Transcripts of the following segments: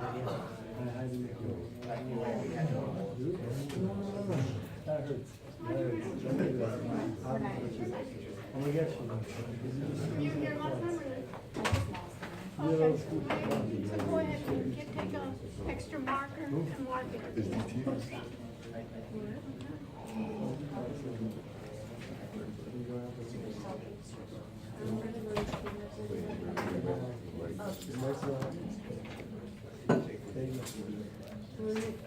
That hurts. That hurts. I'm gonna get you. You were here last time or not? You're old Okay. school. So go ahead and take a extra marker and mark it.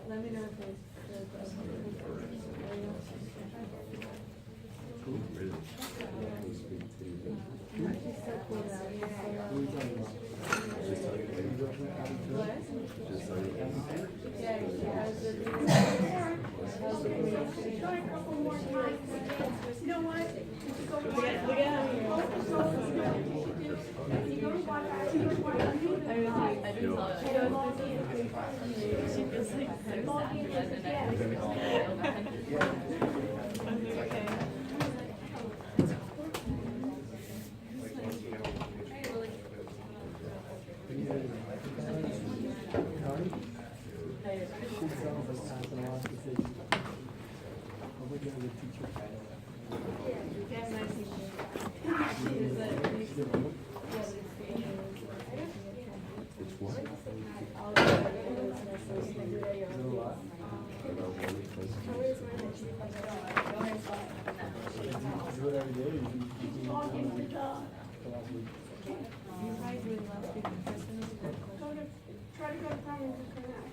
Let me know if there's. Try a couple more times. You know what? Go Look at how you go to water, you go to water. I didn't tell her. She feels like so sad. Try to go to Congress and come out.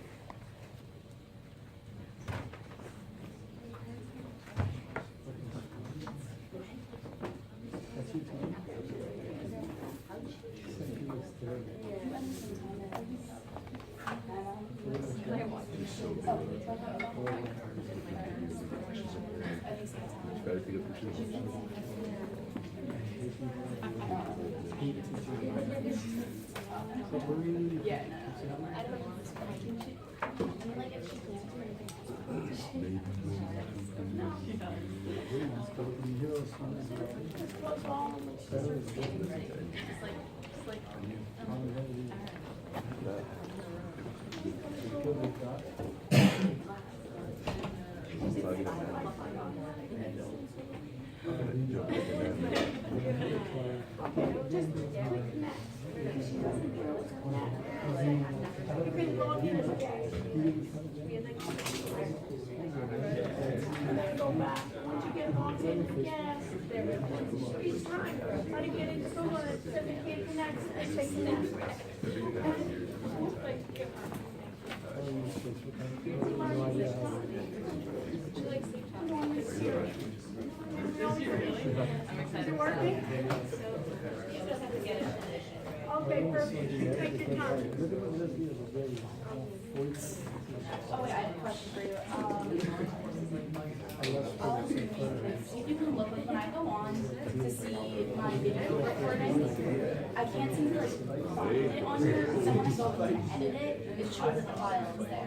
You can log in as a guest. And then go back. Once you get logged in as a guest, each time, try to get into Google and it says it can't connect, and say connect. Is it working? Okay, perfect. Take your time. Oh wait, I have a question for you. If you can look, like when I go on to see my video recording, I can't seem to like find it on here, because then when I go to edit it, it shows that the file is there.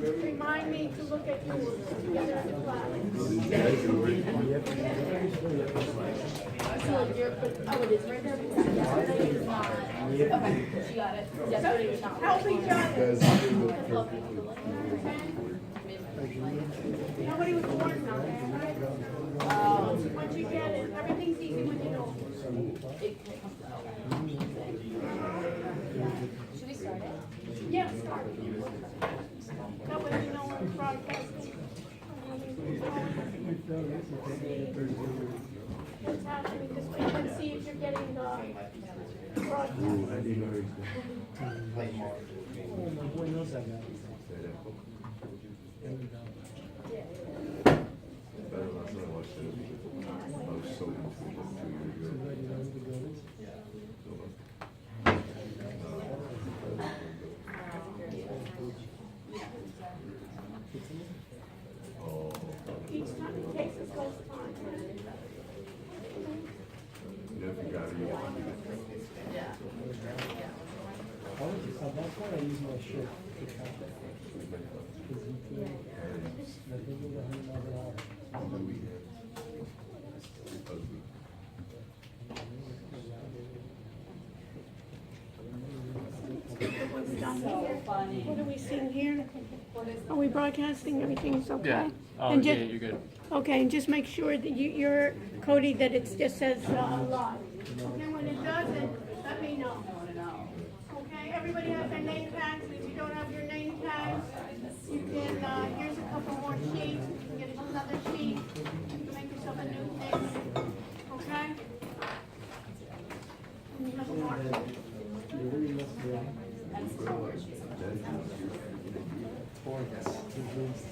Remind me to look at yours together in the class. So like you're, oh, it is right there, because yesterday is not. Okay, she got it. Yesterday was not. Help each other. Nobody was born now, right? Once you get it, everything's easy when you know. Should we start it? Yeah, start. That way you know when it's broadcasting. What's happening, this way you can see if you're getting the broadcast. Each time it takes us less time. That's why I use my shirt to count that. Because you can, I think it was $100. done So here. funny. What are we seeing here? Are we broadcasting? Everything's okay? Yeah. Oh, And yeah, ju- you're good. Okay, and just make sure that you're, Cody, that it just says live. Okay, when it doesn't, let me know. I wanna know. Okay, everybody has their name tags. If you don't have your name tags, you can, here's a couple more sheets. You can get another sheet. You can make yourself a new thing. Okay? And you have a mark. You really must be on. And some more she's Forks. His name's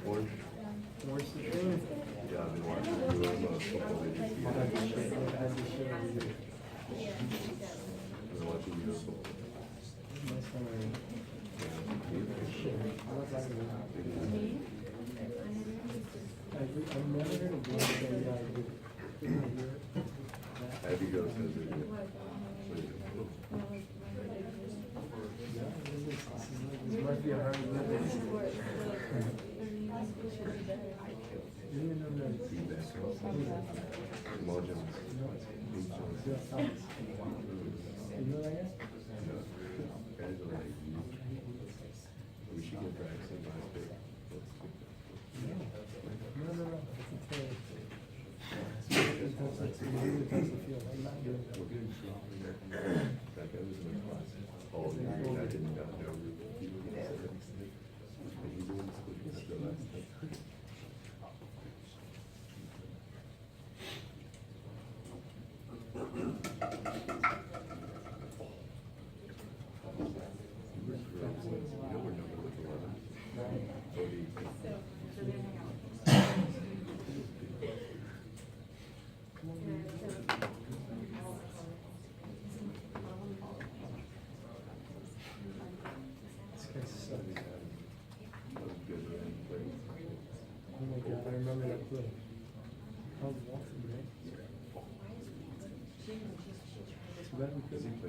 Forks. Forks is good. Yeah, I've been watching football videos. I'll have to share- I'll have to share with you. I've been watching videos of My son, share. I was like, I've never heard of one say, yeah, I did. That- Abigail says it. Yeah, this must be a hard living. You didn't know that. Feedback. Jamal Jones. Big Jones. Bill Thomas. You know that guy? Guys are like, we should get back somebody's pick. No. I can tell you. It really doesn't feel, I'm not doing that. That guy was in my class. Oh, I didn't know. He was in the and he's doing school. That's the last thing. This guy sucks. That was good, man. Oh my god, I remember that play. I was walking, right? Too bad we couldn't. He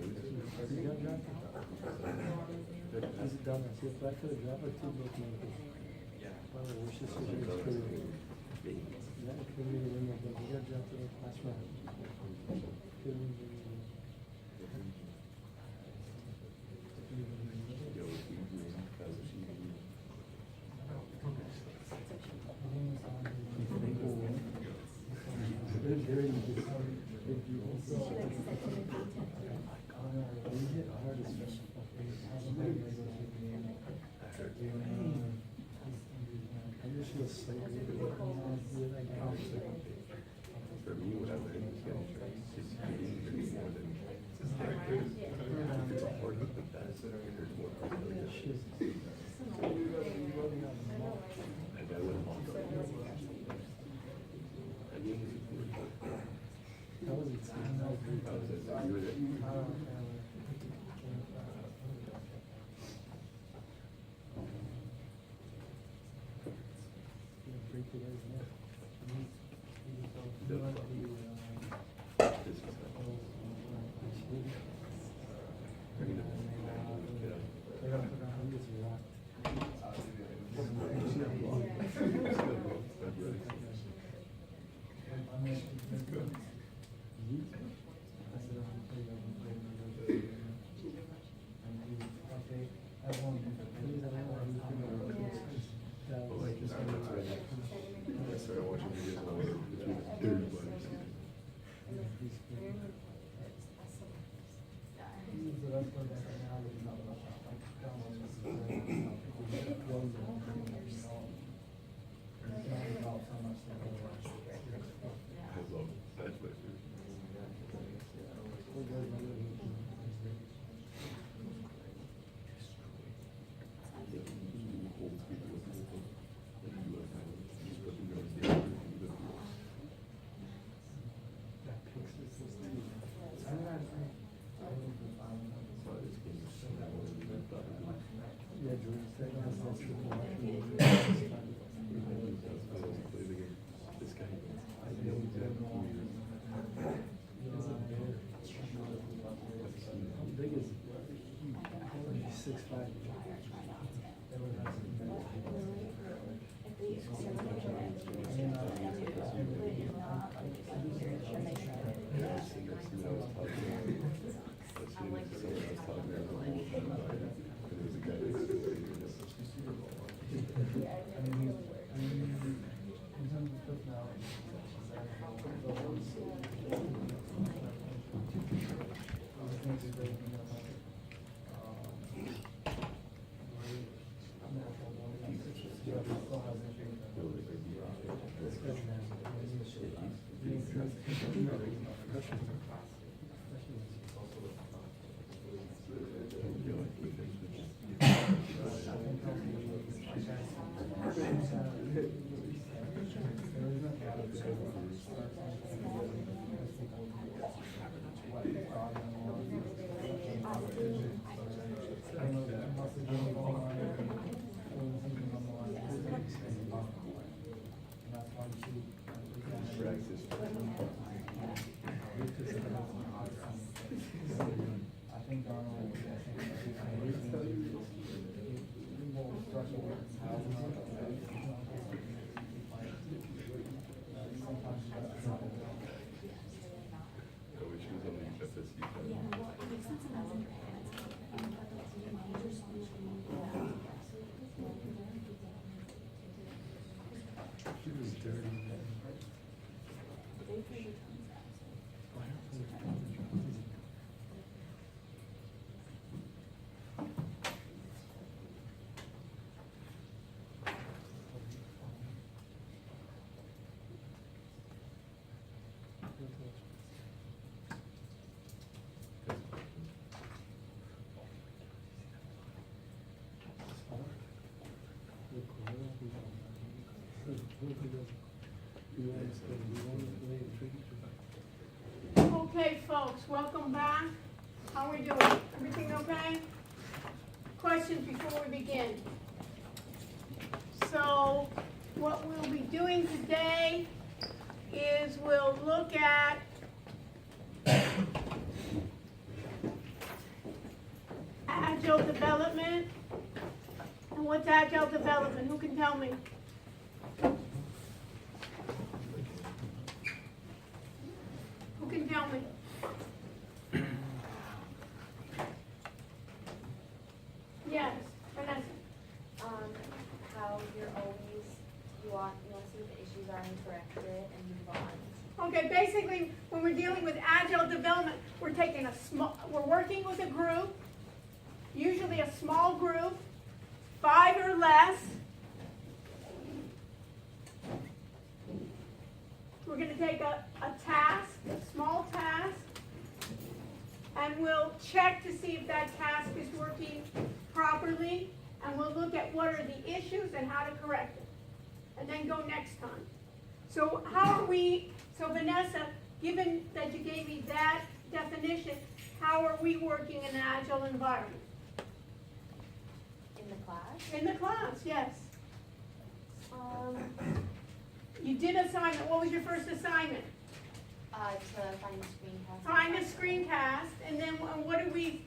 got drafted. He's a dumbass. He applied for the job or two both makers. One of the worst decisions of his career. Yeah, it couldn't even win that game. He got drafted in the last round. Couldn't even win. Yo, he green, that was she green. For me, what I learned was getting tracks. Just getting more than just that good. If it's hard with the fast, there's more possibilities. And that went off. I mean, That was insane. That was great. I was at, you were there. Break it as well. This is like, bring it up. Yeah. She was dirty. Okay, folks, welcome back. How are we doing? Everything okay? Questions before we begin? So, what we'll be doing today is we'll look at agile development. And what's agile development? Who can tell me? Who can tell me? Yes, Vanessa. How you're always, you want to see what the issues are and correct it and move on. Okay, basically, when we're dealing with agile development, we're taking we're working with a group, usually a small group, 5 or less. We're going to take a task, a small task, and we'll check to see if that task is working properly, and we'll look at what are the issues and how to correct it, and then go next time. So so Vanessa, given that you gave me that definition, how are we working in an agile environment? In the class? In the class, yes. You did assignment. What was your first assignment? To find the screencast. Find a screencast, and then what do we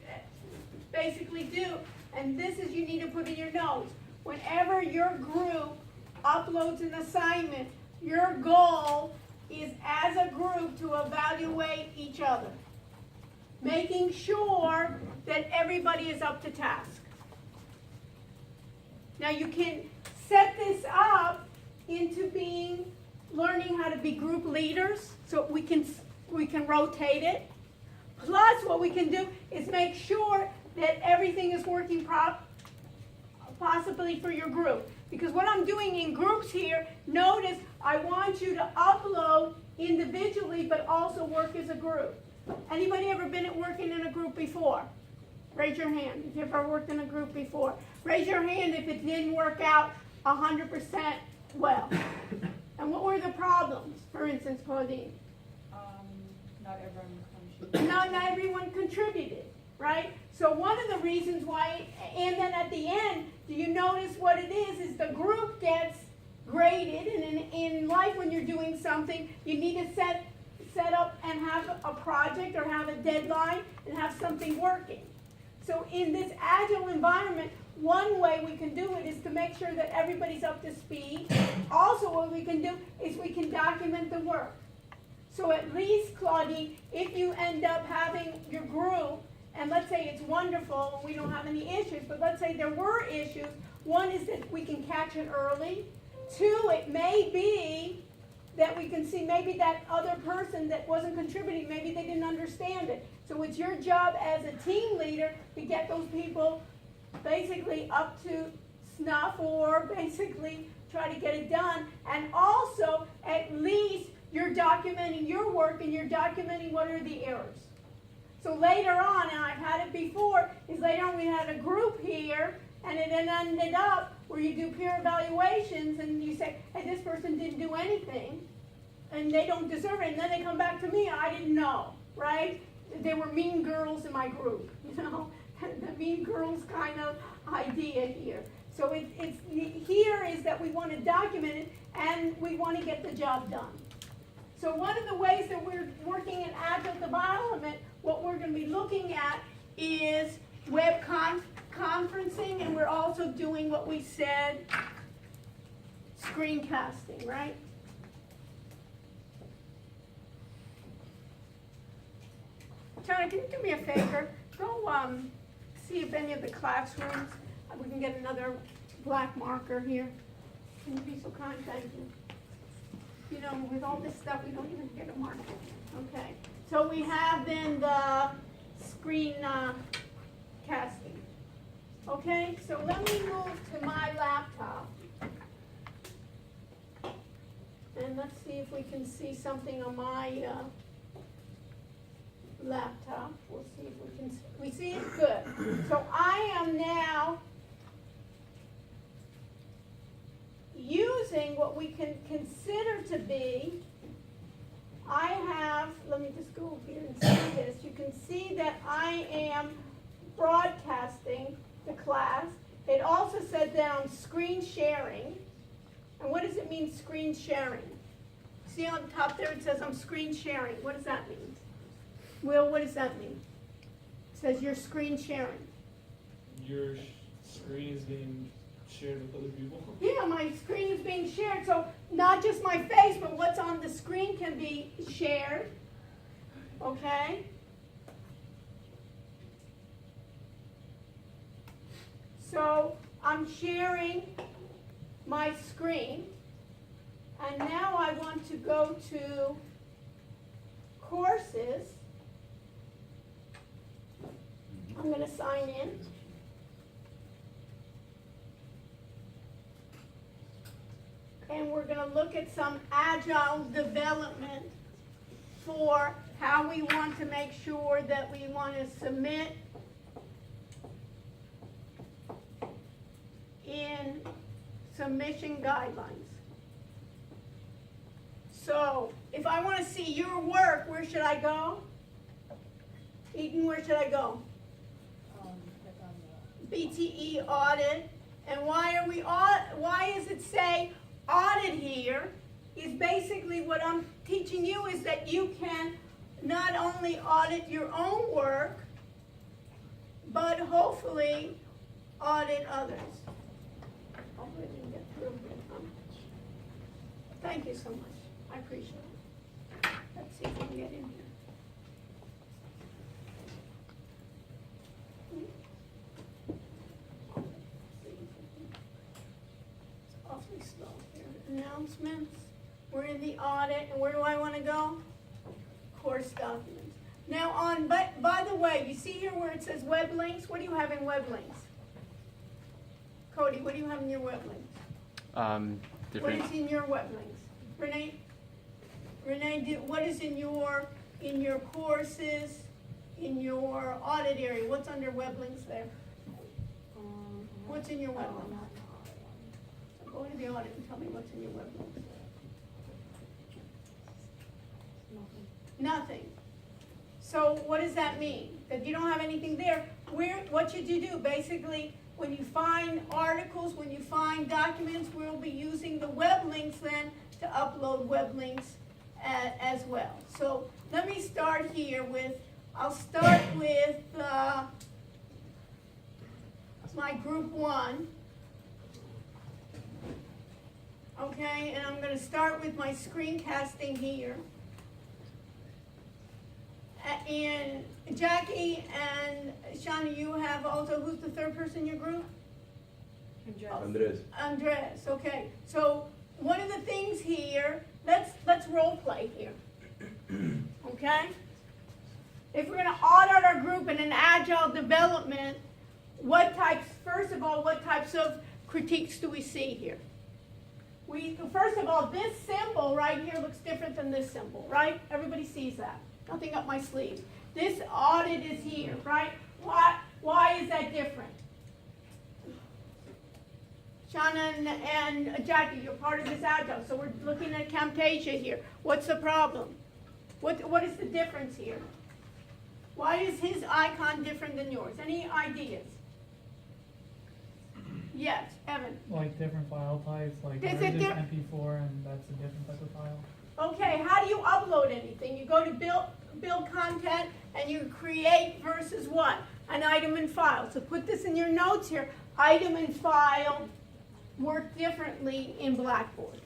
basically do? And this is, you need to put in your notes. Whenever your group uploads an assignment, your goal is as a group to evaluate each other, making sure that everybody is up to task. Now you can set this up into learning how to be group leaders, so we can rotate it. Plus, what we can do is make sure that everything is working possibly for your group. Because what I'm doing in groups here, notice I want you to upload individually, but also work as a group. Anybody ever been working in a group before? Raise your hand if you've ever worked in a group before. Raise your hand if it didn't work out 100% well. And what were the problems, for instance, Claudine? Not everyone contributed, right? So one of the reasons why, and then at the end, do you notice what it is the group gets graded, and in life when you're doing something, you need to set up and have a project or have a deadline and have something working. So in this agile environment, one way we can do it is to make sure that everybody's up to speed. Also, what we can do is we can document the work. So at least, Claudine, if you end up having your group, and let's say it's wonderful, we don't have any issues, but let's say there were issues. One is that we can catch it early. 2, it may be that we can see maybe that other person that wasn't contributing, maybe they didn't understand it. So it's your job as a team leader to get those people basically up to snuff, or basically try to get it done. And also, at least your documenting your work and you're documenting what are the errors. So later on, and I've had it before, is later on we had a group here, and it then ended up where you do peer evaluations and you say, hey, this person didn't do anything, and they don't deserve it, and then they come back to me, I didn't know, right? There were mean girls in my group, you know, the mean girls kind of idea here. So it's here is that we want to document it and we want to get the job done. So one of the ways that we're working in Agile Development, what we're going to be looking at is web conferencing, and we're also doing what we said, screencasting, right? Tony, can you do me a favor? Go see if any of the classrooms, we can get another black marker here. Can you be so kind? Thank you. You know, with all this stuff, we don't even get a marker. Okay. So we have then the screen casting. Okay, so let me move to my laptop. And let's see if we can see something on my laptop. We'll see if we can see. We see it good. So I am now using what we can consider to be, I have, let me just go here and see this. You can see that I am broadcasting the class. It also said that I'm screen sharing. And what does it mean, screen sharing? See on top there it says I'm screen sharing. What does that mean? Will, what does that mean? It says you're screen sharing. Your screen is being shared with other people? Yeah, my screen is being shared. So not just my face, but what's on the screen can be shared. Okay? So I'm sharing my screen. And now I want to go to courses. I'm going to sign in. And we're going to look at some agile development for how we want to make sure that we want to submit in submission guidelines. So if I want to see your work, where should I go? Eden, where should I go? BTE audit. And why does it say audit here? Is basically what I'm teaching you is that you can not only audit your own work, but hopefully audit others. Hopefully we can get through here. Thank you so much. I appreciate it. Let's see if we can get in here. It's awfully slow here. Announcements. We're in the audit, and where do I want to go? Course documents. Now on, by the way, you see here where it says web links? What do you have in web links? Cody, what do you have in your web links? Different. What is in your web links? Renee, what is in your courses, in your audit area? What's under web links there? What's in your web links? So go to the audit and tell me what's in your web links. Nothing. So what does that mean? That you don't have anything there. What should you do? Basically, when you find articles, when you find documents, we'll be using the web links then to upload web links as well. So let me start here with, I'll start with my group 1. Okay, and I'm going to start with my screencasting here. And Jackie and Shani, you have also, who's the third person in your group? Andres. Andres, okay. So one of the things here, let's role play here. Okay? If we're going to audit our group in an agile development, first of all, what types of critiques do we see here? First of all, this symbol right here looks different than this symbol, right? Everybody sees that. Nothing up my sleeve. This audit is here, right? Why is that different? Shauna and Jackie, you're part of this Agile, so we're looking at Camtasia here. What's the problem? What is the difference here? Why is his icon different than yours? Any ideas? Yes, Evan. Like different file types, like Is ours it is diff- MP4 and that's a different type of file. Okay, how do you upload anything? You go to build content and you create versus what? An item and file. So put this in your notes here. Item and file work differently in Blackboard.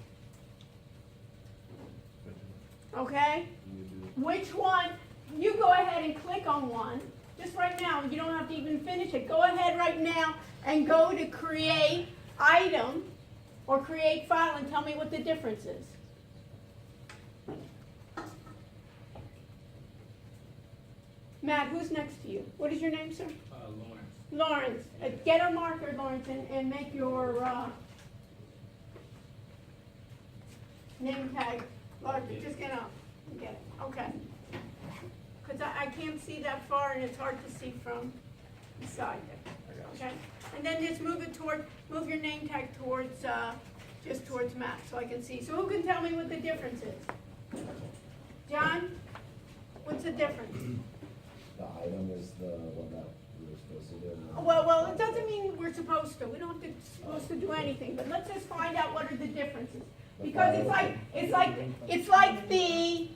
Okay? Which one? You go ahead and click on one. Just right now. You don't have to even finish it. Go ahead right now and go to create item or create file and tell me what the difference is. Matt, who's next to you? What is your name, sir? Lawrence. Lawrence. Get a marker, Lawrence, and make your name tag larger. Just get up and get it. Okay. Because I can't see that far and it's hard to see from the side there. Okay? And then just move your name tag towards, just towards Matt so I can see. So who can tell me what the difference is? John? What's the difference? The item is the one that we were supposed to do. Well, it doesn't mean we're supposed to. We don't have to, supposed to do anything. But let's just find out what are the differences. Because it's like the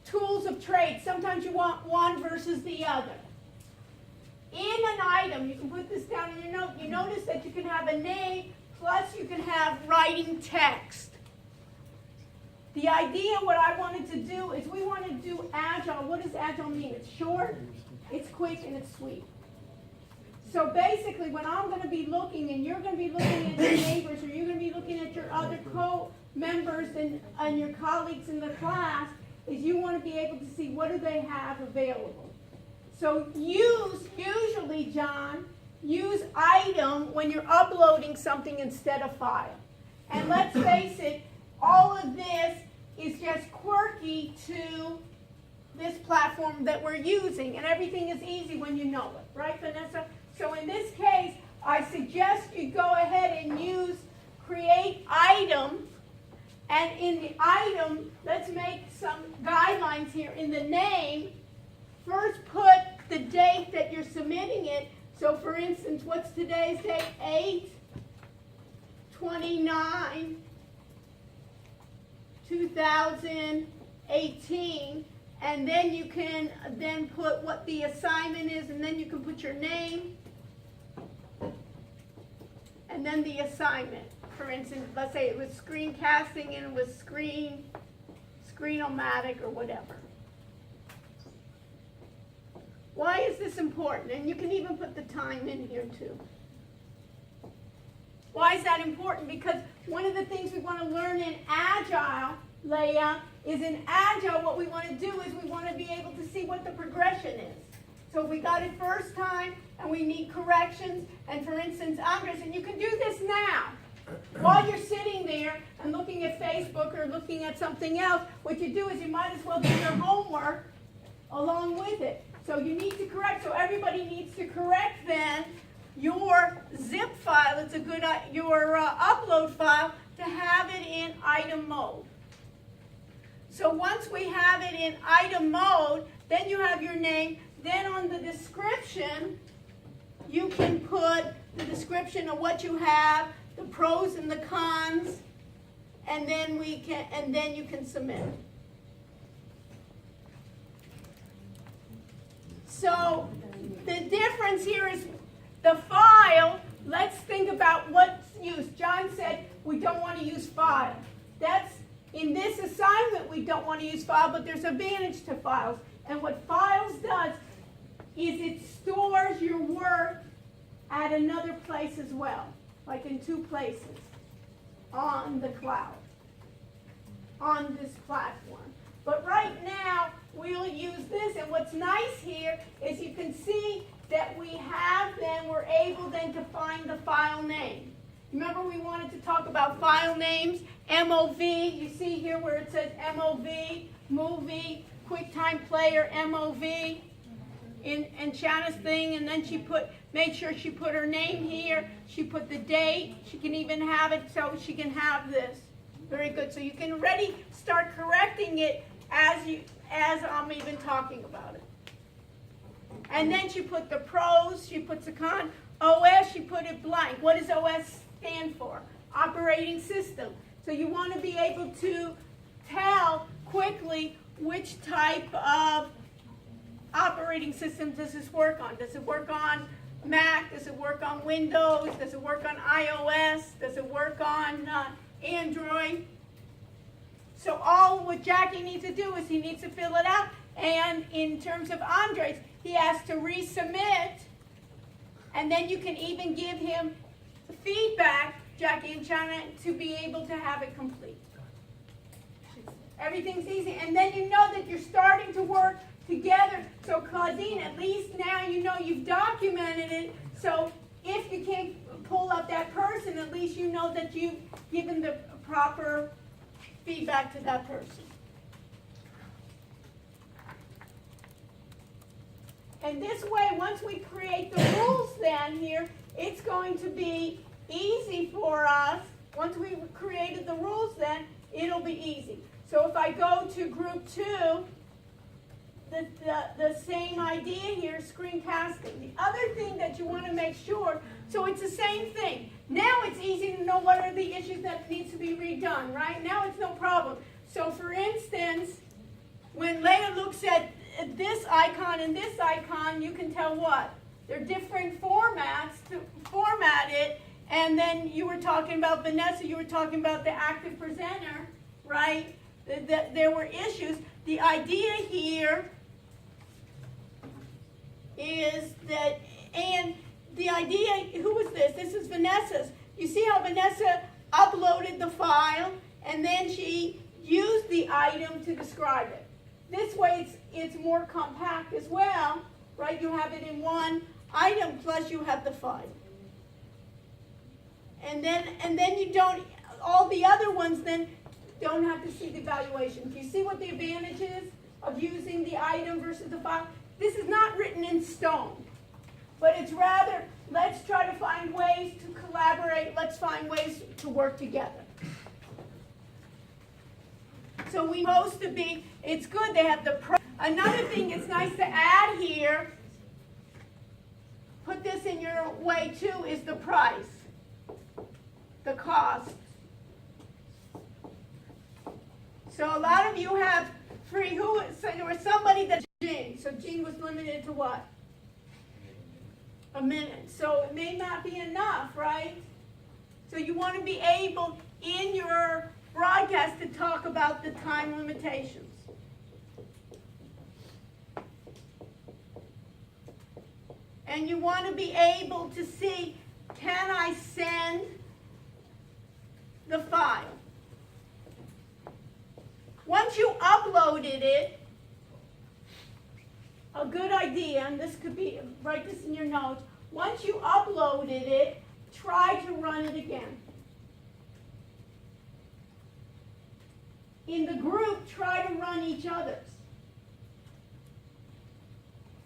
tools of trade. Sometimes you want one versus the other. In an item, you can put this down in your note. You notice that you can have a name plus you can have writing text. The idea, what I wanted to do is we want to do Agile. What does Agile mean? It's short, it's quick, and it's sweet. So basically, when I'm going to be looking, and you're going to be looking at your neighbors, or you're going to be looking at your other co-members and your colleagues in the class, is you want to be able to see what do they have available. So usually, John, use item when you're uploading something instead of file. And let's face it, all of this is just quirky to this platform that we're using, and everything is easy when you know it, right, Vanessa? So in this case, I suggest you go ahead and use create item, and in the item, let's make some guidelines here. In the name, first put the date that you're submitting it. So for instance, what's today's date? 8/29. 2018, and then you can then put what the assignment is, and then you can put your name, and then the assignment. For instance, let's say it was screencasting and it was Screen-O-Matic or whatever. Why is this important? And you can even put the time in here too. Why is that important? Because one of the things we want to learn in Agile, Leah, is in Agile what we want to do is we want to be able to see what the progression is. So if we got it first time and we need corrections, and for instance, Andres, and you can do this now. While you're sitting there and looking at Facebook or looking at something else, what you do is you might as well do your homework along with it. So you need to correct, so everybody needs to correct then your zip file, it's a good, your upload file, to have it in item mode. So once we have it in item mode, then you have your name. Then on the description, you can put the description of what you have, the pros and the cons, and then you can submit. So the difference here is the file. Let's think about what's used. John said we don't want to use file. That's in this assignment we don't want to use file, but there's advantage to files. And what files does is it stores your work at another place as well, like in 2 places on the cloud, on this platform. But right now we'll use this, and what's nice here is you can see that we have then, we're able then to find the file name. Remember we wanted to talk about file names, MOV. You see here where it says MOV, movie, QuickTime Player, MOV. In Shanna's thing, and then she made sure she put her name here. She put the date. She can even have it so she can have this. Very good. So you can already start correcting it as I'm even talking about it. And then she put the pros. She puts the con. OS. She put it blank. What does OS stand for? Operating system. So you want to be able to tell quickly which type of operating system does this work on? Does it work on Mac? Does it work on Windows? Does it work on iOS? Does it work on Android? So all what Jackie needs to do is he needs to fill it out. And in terms of Andres, he has to resubmit. And then you can even give him feedback, Jackie and China, to be able to have it complete. Everything's easy. And then you know that you're starting to work together. So Claudine, at least now you know you've documented it. So if you can't pull up that person, at least you know that you've given the proper feedback to that person. And this way, once we create the rules then here, it's going to be easy for us. Once we've created the rules then, it'll be easy. So if I go to group 2, the same idea here, screencasting. The other thing that you want to make sure, so it's the same thing. Now it's easy to know what are the issues that needs to be redone, right? Now it's no problem. So for instance, when Leah looks at this icon and this icon, you can tell what? They're different formats to format it. And then you were talking about, Vanessa, you were talking about the active presenter, right? There were issues. The idea here is that, and the idea, who was this? This is Vanessa's. You see how Vanessa uploaded the file and then she used the item to describe it. This way it's more compact as well, right? You have it in one item plus you have the file. And then you don't, all the other ones then don't have to see the evaluation. Do you see what the advantage is of using the item versus the file? This is not written in stone, but it's rather, let's try to find ways to collaborate. Let's find ways to work together. So we supposed to be, it's good they have the pro. Another thing it's nice to add here, put this in your way too, is the price, the cost. So a lot of you have free, so there was somebody that Jean, so Jean was limited to what? A minute. So it may not be enough, right? So you want to be able in your broadcast to talk about the time limitations. And you want to be able to see, can I send the file? Once you uploaded it, a good idea, and this could be, write this in your notes, once you uploaded it, try to run it again. In the group, try to run each other's.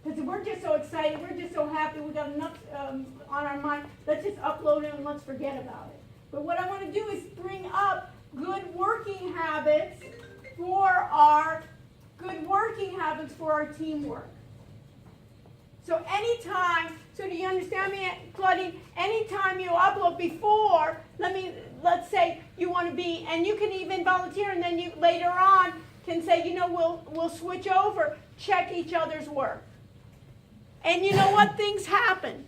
Because we're just so excited, we're just so happy, we got enough on our mind, let's just upload it and let's forget about it. But what I want to do is bring up good working habits for our teamwork. So anytime, so do you understand me, Claudine? Anytime you upload before, let's say you want to be, and you can even volunteer, and then you later on can say, you know, we'll switch over, check each other's work. And you know what? Things happen.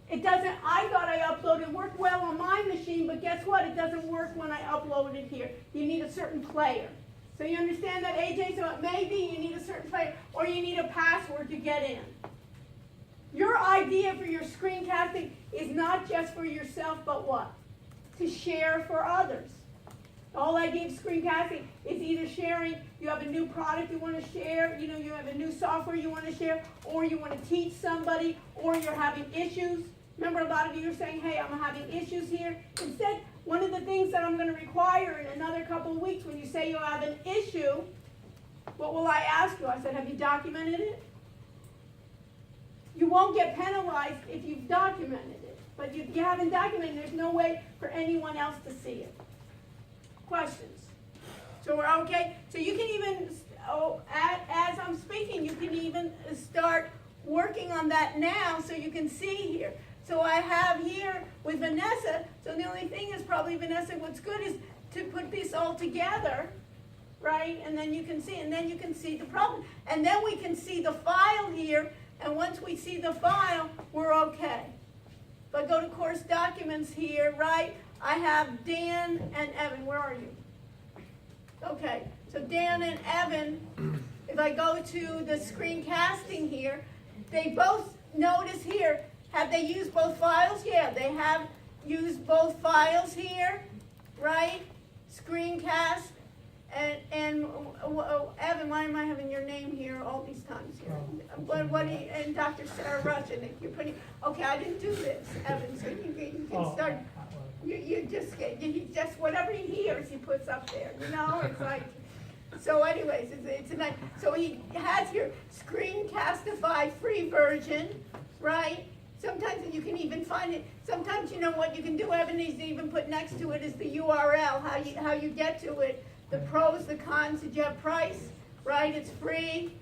It doesn't, I thought I uploaded, worked well on my machine, but guess what? It doesn't work when I upload it here. You need a certain player. So you understand that, AJ? So it may be you need a certain player, or you need a password to get in. Your idea for your screencasting is not just for yourself, but what? To share for others. The whole idea of screencasting is either sharing, you have a new product you want to share, you know, you have a new software you want to share, or you want to teach somebody, or you're having issues. Remember, a lot of you are saying, hey, I'm having issues here. Instead, one of the things that I'm going to require in another couple of weeks, when you say you have an issue, what will I ask you? I said, have you documented it? You won't get penalized if you've documented it. But if you haven't documented it, there's no way for anyone else to see it. Questions? So we're okay? So you can even, as I'm speaking, you can even start working on that now so you can see here. So I have here with Vanessa, so the only thing is probably, Vanessa, what's good is to put this all together, right? And then you can see, the problem. And then we can see the file here, and once we see the file, we're okay. If I go to course documents here, right, I have Dan and Evan. Where are you? Okay, so Dan and Evan, if I go to the screencasting here, they both, notice here, have they used both files? Yeah, they have used both files here, right? Screencast, and Evan, why am I having your name here all these times here? And Dr. Sarah Rush, and you're putting, okay, I didn't do this, Evan, so you can start, you just, whatever he hears, he puts up there, you know, it's like, so anyways, it's a nice, so he has here Screencastify free version, right? Sometimes you can even find it. Sometimes you know what you can do, Evan, is even put next to it is the URL, how you get to it, the pros, the cons, did you have price, right? It's free.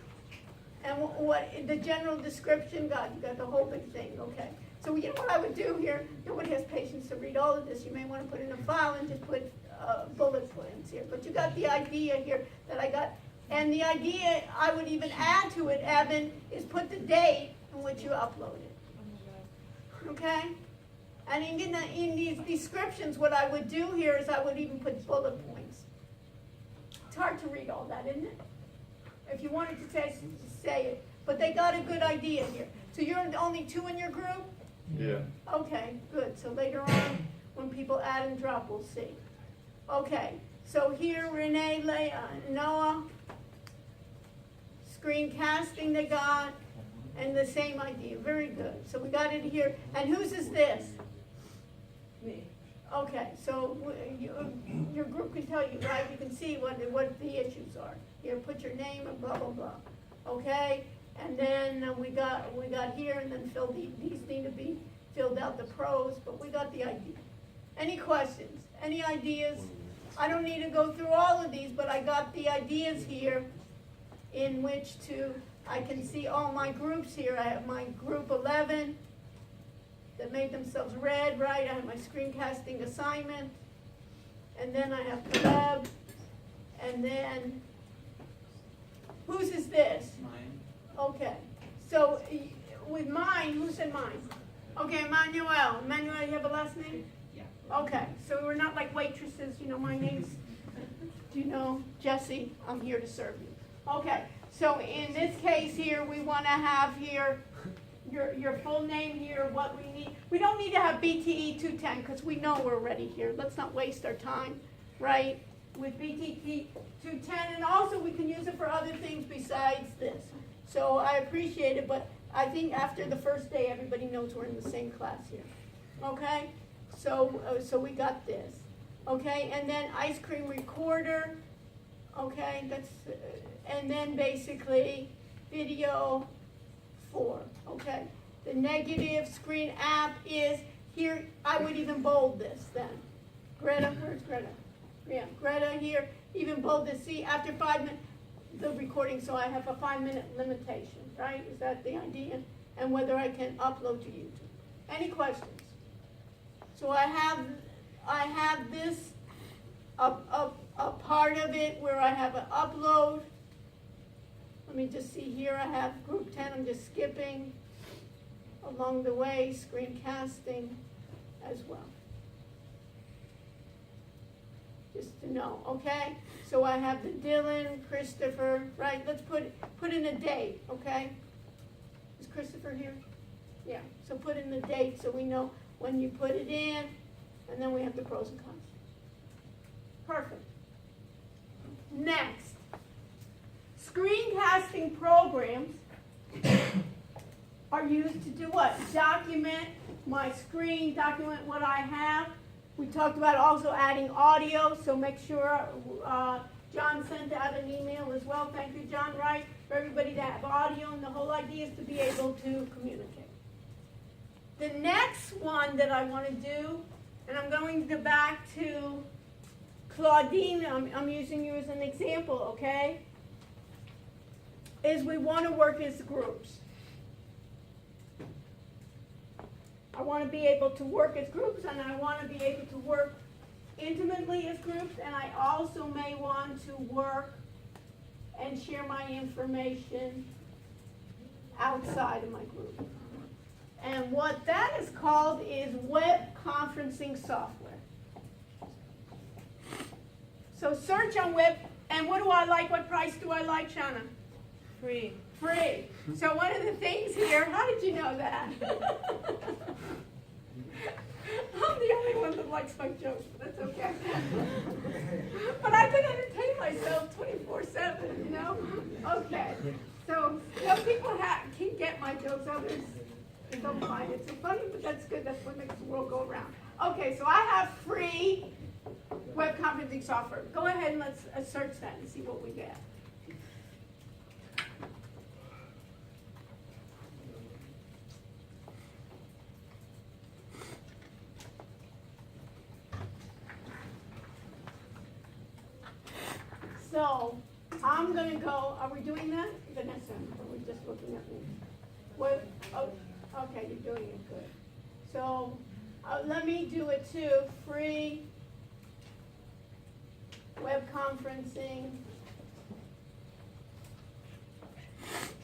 And what the general description, you got the whole big thing, okay. So you know what I would do here, nobody has patience to read all of this, you may want to put in a file and just put bullet points here. But you got the idea here that I got, and the idea I would even add to it, Evan, is put the date in which you upload it. Okay? And in these descriptions, what I would do here is I would even put bullet points. It's hard to read all that, isn't it? If you wanted to say it. But they got a good idea here. So you're only 2 in your group? Yeah. Okay, good. So later on, when people add and drop, we'll see. Okay, so here, Renee, Noah, screencasting they got, and the same idea. Very good. So we got it here. And whose is this? Me. Okay, so your group can tell you, right? You can see what the issues are. Here, put your name and blah, blah, blah. Okay? And then we got here, and then these need to be filled out, the pros, but we got the idea. Any questions? Any ideas? I don't need to go through all of these, but I got the ideas here in which I can see all my groups here. I have my group 11 that made themselves red, right? I have my screencasting assignment. And then I have Caleb. And then, whose is this? Mine. Okay. So with mine, who said mine? Okay, Emmanuel. Emmanuel, you have a last name? Yeah. Okay, so we're not like waitresses, you know, my name's, Jessie, I'm here to serve you. Okay, so in this case here, we want to have here your full name here, what we need. We don't need to have BTE 210 because we know we're already here. Let's not waste our time, right, with BTE 210. And also we can use it for other things besides this. So I appreciate it, but I think after the first day, everybody knows we're in the same class here. Okay? So we got this. Okay? And then ice cream recorder. Okay? That's and then basically video 4. Okay? The negative screen app is here. I would even bold this then. Greta, where's Greta? Yeah, Greta here. Even bold this. See, after 5 minutes, the recording, so I have a 5-minute limitation, right? Is that the idea? And whether I can upload to YouTube. Any questions? So I have this, a part of it where I have an upload. Let me just see here, I have group 10, I'm just skipping along the way, screencasting as well. Just to know, okay? So I have the Dylan, Christopher, right? Let's put in a date, okay? Is Christopher here? Yeah, so put in the date so we know when you put it in, and then we have the pros and cons. Perfect. Next, screencasting programs are used to do what? Document my screen, document what I have. We talked about also adding audio, so make sure, John sent out an email as well, thank you, John, right? For everybody to have audio, and the whole idea is to be able to communicate. The next one that I want to do, and I'm going to go back to Claudine, I'm using you as an example, okay? Is we want to work as groups. I want to be able to work as groups, and I want to be able to work intimately as groups, and I also may want to work and share my information outside of my group. And what that is called is web conferencing software. So search on web, and what do I like? What price do I like, Shauna? Free. Free. So one of the things here, how did you know that? I'm the only one that likes my jokes, but that's okay. But I can entertain myself 24/7, you know? Okay. So some people can get my jokes, others don't find it so funny, but that's good. That's what makes the world go around. Okay, so I have free web conferencing software. Go ahead and let's search that and see what we get. So I'm going to go, are we doing that, Vanessa? Or are we just looking at me? What? Oh, okay, you're doing it good. So let me do it too. Free web conferencing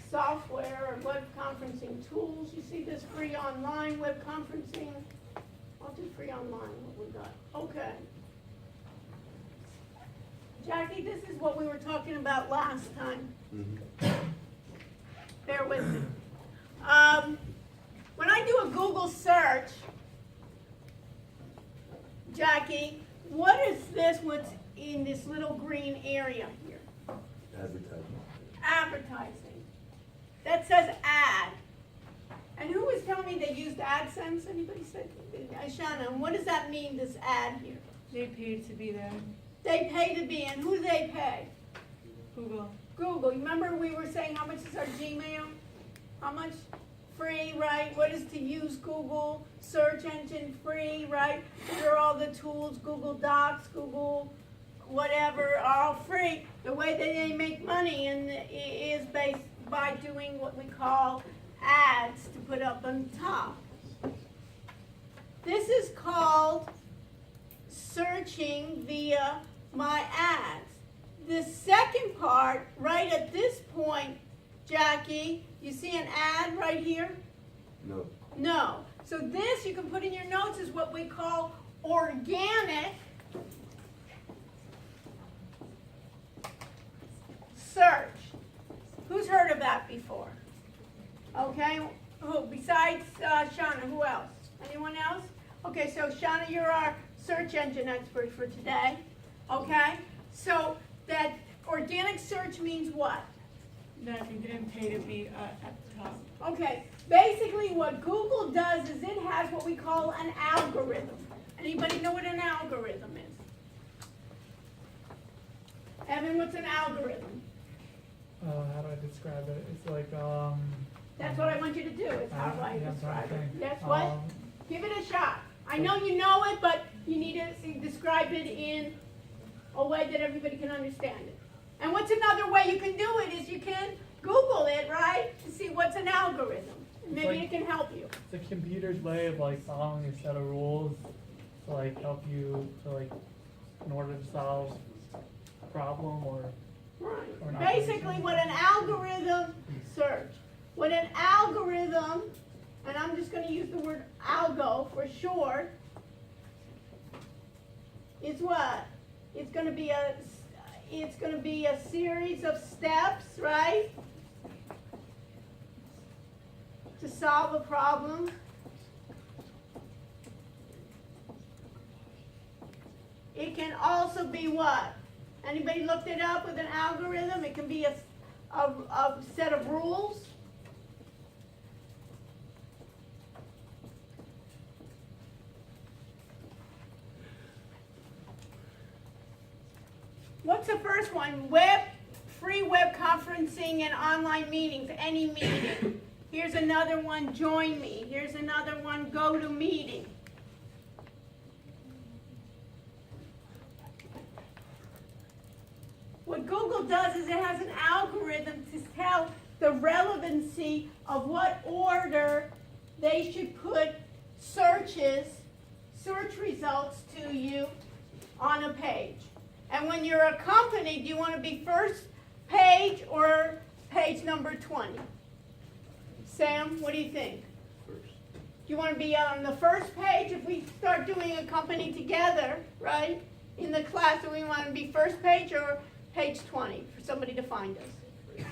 software or web conferencing tools. You see this free online web conferencing? I'll do free online, what we got. Okay. Jackie, this is what we were talking about last time. Bear with me. When I do a Google search, Jackie, what is this, what's in this little green area here? Advertising. Advertising. That says ad. And who was telling me they used AdSense? Anybody said? Shannon, what does that mean, this ad here? They paid to be there. They pay to be in. Who do they pay? Google. Google. You remember we were saying how much is our Gmail? How much? Free, right? What is to use Google search engine? Free, right? What are all the tools? Google Docs, Google whatever, are all free. The way that they make money is based by doing what we call ads to put up on top. This is called searching via my ads. The second part, right at this point, Jackie, you see an ad right here? No. No. So this, you can put in your notes, is what we call organic search. Who's heard of that before? Okay, who besides Shauna, who else? Anyone else? Okay, so Shauna, you're our search engine expert for today. Okay, so that organic search means what? That you didn't pay to be at the top. Okay, basically what Google does is it has what we call an algorithm. Anybody know what an algorithm is? Evan, what's an algorithm? How do I describe it? It's like, That's what I want you to do, is how do I yeah, I'm describe trying to it? think. Guess what? Give it a shot. I know you know it, but you need to describe it in a way that everybody can understand it. And what's another way you can do it is you can Google it, right, to see what's an algorithm. Maybe it can help you. It's a computer's way of like following a set of rules to like help you to like in order to solve a problem or Right. Basically, what an algorithm search. What an algorithm, and I'm just going to use the word algo for short, is what? It's going to be a series of steps, right? To solve a problem. It can also be what? Anybody looked it up with an algorithm? It can be a set of rules. first one, free web conferencing and online meetings, any meeting. Here's another one, join me. Here's another one, go to meeting. What Google does is it has an algorithm to tell the relevancy of what order they should put search results to you on a page. And when you're a company, do you want to be first page or page number 20? Sam, what do you think? First. Do you want to be on the first page if we start doing a company together, right? In the class, do we want to be first page or page 20 for somebody to find us?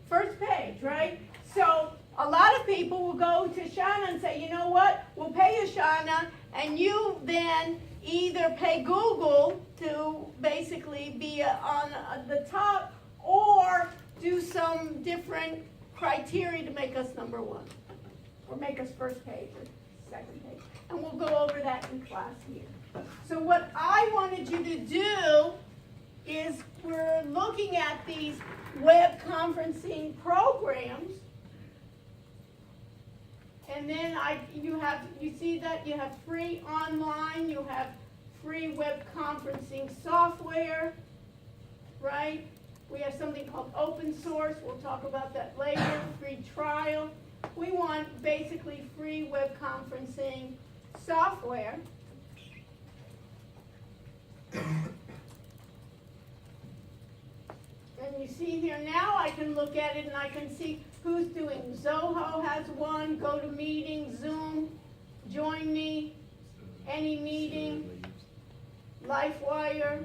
First page, right? So a lot of people will go to Shauna and say, you know what, we'll pay you, Shauna, and you then either pay Google to basically be on the top or do some different criteria to make us number one or make us first page or second page. And we'll go over that in class here. So what I wanted you to do is we're looking at these web conferencing programs, and then you see that you have free online, you have free web conferencing software, right? We have something called open source, we'll talk about that later, free trial. We want basically free web conferencing software. And you see here now I can look at it and I can see who's doing. Zoho has one, GoToMeeting, Zoom, Join Me, Any Meeting, LifeWire.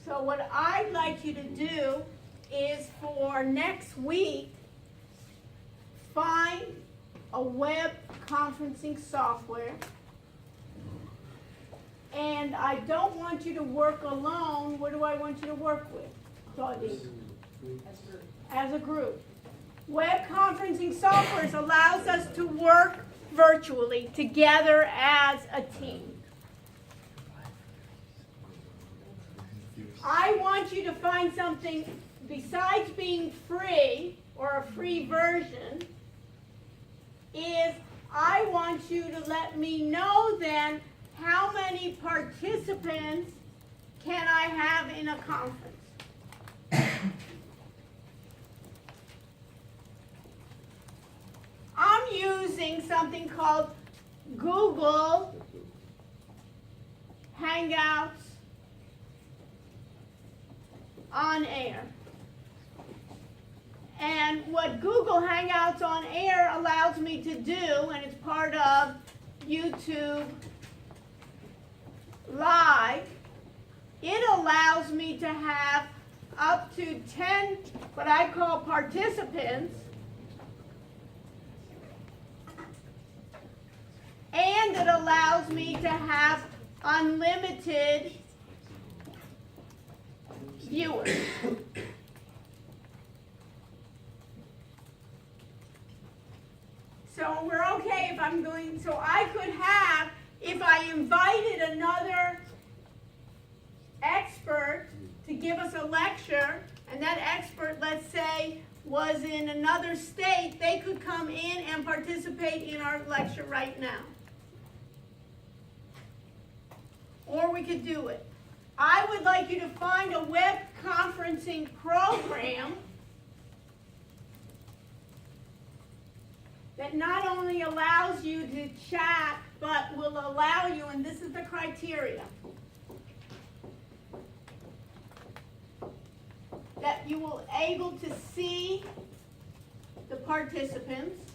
So what I'd like you to do is for next week, find a web conferencing software. And I don't want you to work alone. What do I want you to work with, Claudine? As a group. Web conferencing software allows us to work virtually together as a team. I want you to find something besides being free or a free version, is I want you to let me know then how many participants can I have in a conference. I'm using something called Google Hangouts on Air. And what Google Hangouts on Air allows me to do, and it's part of YouTube Live, it allows me to have up to 10 what I call participants, and it allows me to have unlimited viewers. So we're okay if I'm going, so I could have, if I invited another expert to give us a lecture, and that expert, let's say, was in another state, they could come in and participate in our lecture right now. Or we could do it. I would like you to find a web conferencing program that not only allows you to chat, but will allow you, and this is the criteria, that you will able to see the participants,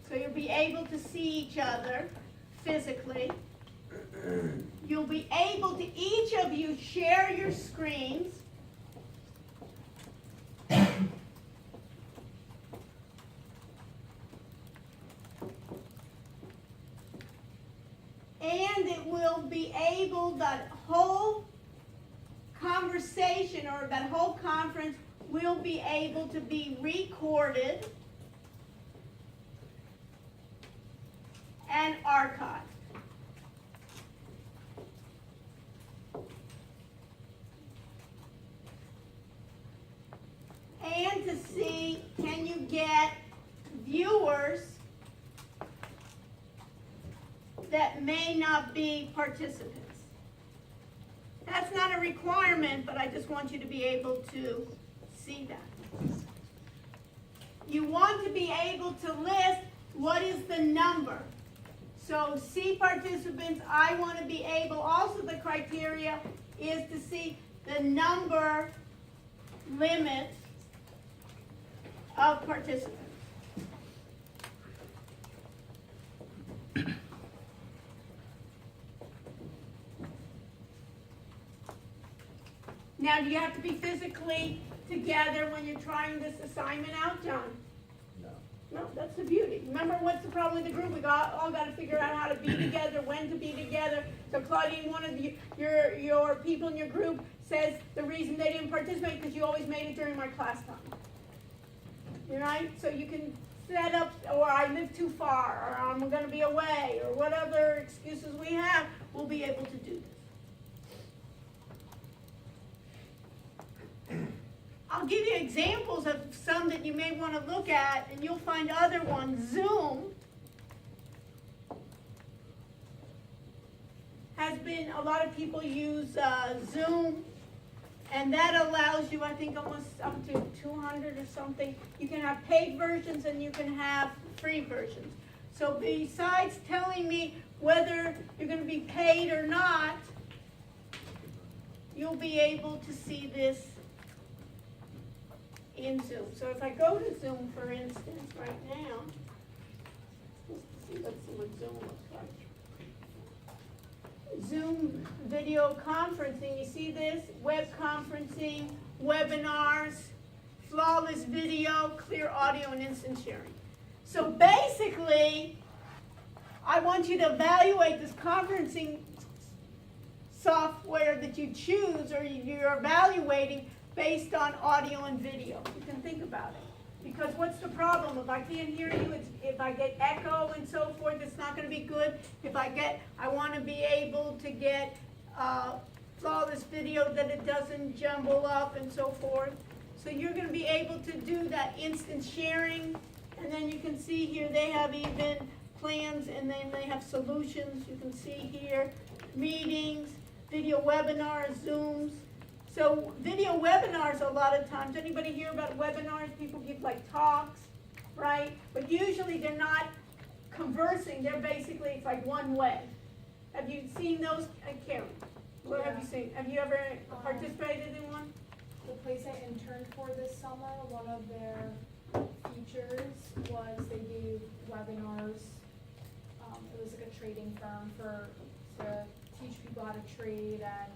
so you'll be able to see each other physically. You'll be able to, each of you, share your screens. will be able, that whole conversation or that whole conference will be able to be recorded and archived. And to see, can you get viewers that may not be participants? That's not a requirement, but I just want you to be able to see that. You want to be able to list what is the number. So see participants, I want to be able, also the criteria is to see the number limit of participants. Now, do you have to be physically together when you're trying this assignment out, John? No. No, that's the beauty. Remember, what's the problem with the group? We all got to figure out how to be together, when to be together. So Claudine, one of your people in your group says the reason they didn't participate because you always made it during my class time. You're right? So you can set up, or I live too far, or I'm going to be away, or whatever excuses we have, we'll be able to do this. I'll give you examples of some that you may want to look at, and you'll find other ones. Zoom has been, a lot of people use Zoom, and that allows you, I think, almost up to 200 or something. You can have paid versions and you can have free versions. So besides telling me whether you're going to be paid or not, you'll be able to see this in Zoom. So if I go to Zoom, for instance, right now, let's see what Zoom looks like. Zoom video conferencing, you see this? Web conferencing, webinars, flawless video, clear audio, and instant sharing. So basically, I want you to evaluate this conferencing software that you choose or you're evaluating based on audio and video. You can think about it. Because what's the problem? If I can't hear you, if I get echo and so forth, it's not going to be good. If I want to be able to get flawless video that it doesn't jumble up and so forth. So you're going to be able to do that instant sharing. And then you can see here they have even plans and then they have solutions. You can see here meetings, video webinars, Zooms. So video webinars, a lot of times, anybody hear about webinars? People give like talks, right? But usually they're not conversing. They're basically, it's like one way. Have you seen those? Karen, what have you seen? Have you ever participated in one? The place I interned for this summer, one of their features was they gave webinars. It was like a trading firm to teach people how to trade and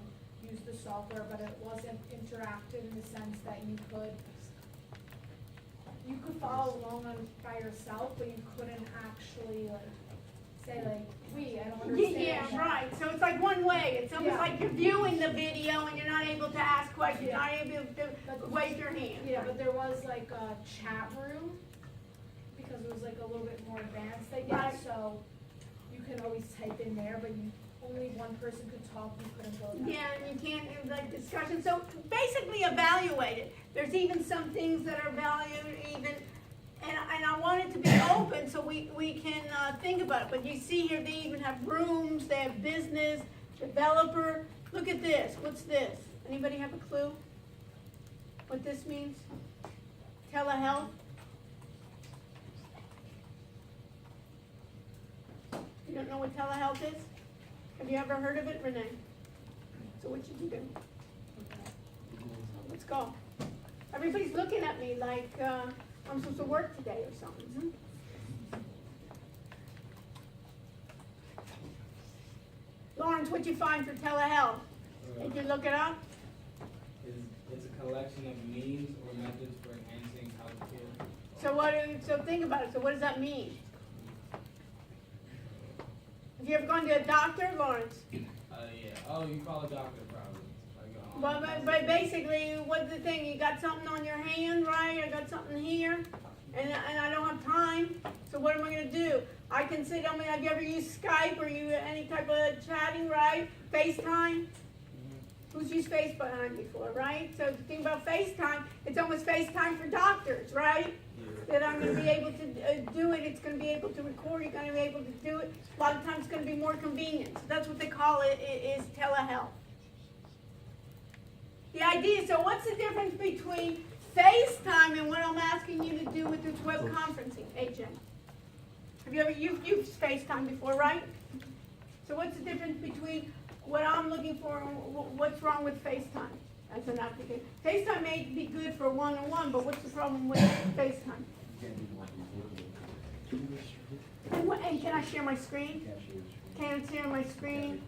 use the software, but it wasn't interactive in the sense that you could follow along by yourself, but you couldn't actually like say like, I don't understand. Yeah, right. So it's like one way. It's almost like you're viewing the video and you're not able to ask questions, you're not able to wave your hand. Yeah, but there was like a chat room because it was like a little bit more advanced, I guess. Right. So you can always type in there, but only one person could talk, you couldn't go there. Yeah, and you can't do like discussion. So basically evaluate it. There's even some things that are valued even, and I want it to be open so we can think about it. But you see here they even have rooms, they have business, developer. Look at this. What's this? Anybody have a clue what this means? Telehealth? You don't know what telehealth is? Have you ever heard of it, Renee? So what should you do? Let's go. Everybody's looking at me like I'm supposed to work today or something. Lawrence, what'd you find for telehealth? Did you look it up? It's a collection of means or methods for enhancing healthcare. So think about it. So what does that mean? If you ever gone to a doctor, Lawrence? Yeah. Oh, you call a doctor probably. But basically, what's the thing? You got something on your hand, right? I got something here, and I don't have time. So what am I gonna do? I can sit on me. Have you ever used Skype or you any type of chatting, right? FaceTime. Who's used FaceTime before, right? So the thing about FaceTime, it's almost FaceTime for doctors, right? That I'm going to be able to do it. It's going to be able to record. You're going to be able to do it. A lot of times it's going to be more convenient. So that's what they call it, is telehealth. The idea, so what's the difference between FaceTime and what I'm asking you to do with this web conferencing, AJ? Have you ever, you've used FaceTime before, right? So what's the difference between what I'm looking for and what's wrong with FaceTime as an application? FaceTime may be good for one-on-one, but what's the problem with FaceTime? And can I share my screen? Can I share my screen?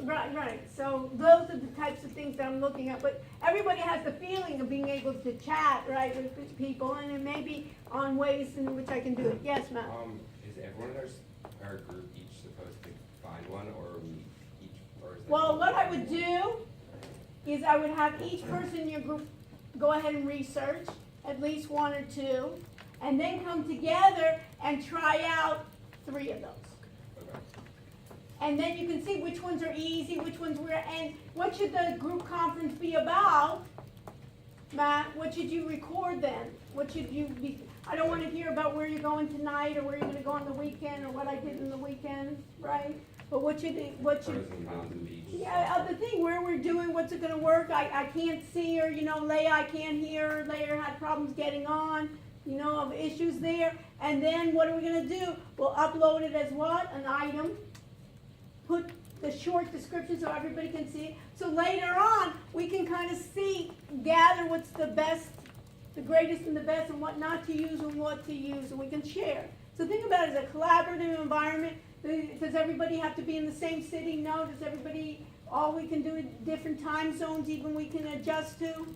Right. So those are the types of things that I'm looking at. But everybody has the feeling of being able to chat, right, with people, and it may be on ways in which I can do it. Yes, Matt? Is everyone in our group each supposed to find one, or are we each, or is there? Well, what I would do is I would have each person in your group go ahead and research, at least one or two, and then come together and try out 3 of those. Okay. And then you can see which ones are easy, which ones were, and what should the group conference be about? Matt, what should you record then? What should you be, I don't want to hear about where you're going tonight or where you're going to go on the weekend or what I did in the weekend, right? But what should, Pros and cons of each. yeah, the thing where we're doing, what's it gonna work? I can't see her, Leah, I can't hear her. Leah had problems getting on, of issues there. And then what are we gonna do? We'll upload it as what? An item. Put the short description so everybody can see it. So later on, we can kind of gather what's the best, the greatest and the best, and what not to use and what to use, and we can share. So think about it as a collaborative environment. Does everybody have to be in the same city? No. Does everybody, all we can do is different time zones, even we can adjust to?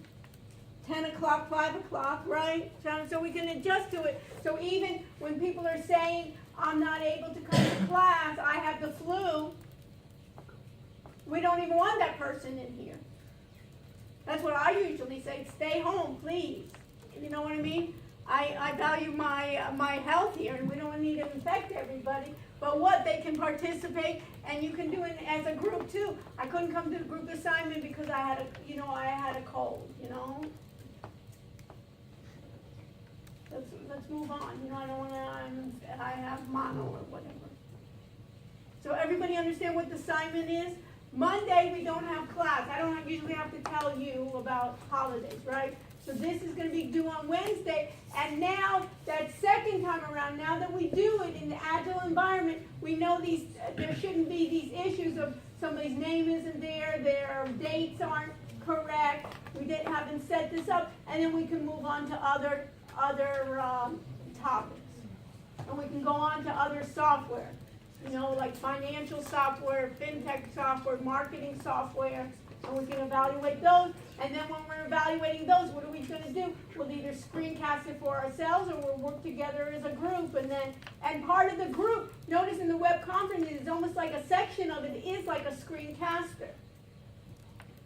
10 o'clock, 5 o'clock, right? So we can adjust to it. So even when people are saying, I'm not able to come to class, I have the flu, we don't even want that person in here. That's what I usually say, stay home, please. You know what I mean? I value my health here, and we don't need to infect everybody. But what, they can participate, and you can do it as a group too. I couldn't come to the group assignment because I had a cold, Let's move on. I don't want to, I have mono or whatever. So everybody understand what the assignment is? Monday, we don't have class. I don't usually have to tell you about holidays, right? So this is going to be due on Wednesday. And now, that second time around, now that we do it in the Agile environment, we know there shouldn't be these issues of somebody's name isn't there, their dates aren't correct, haven't set this up, and then we can move on to other topics. And we can go on to other software, like financial software, fintech software, marketing software, and we can evaluate those. And then when we're evaluating those, what are we going to do? We'll either screencast it for ourselves or we'll work together as a group. And part of the group, notice in the web conference, it's almost like a section of it is like a screencaster.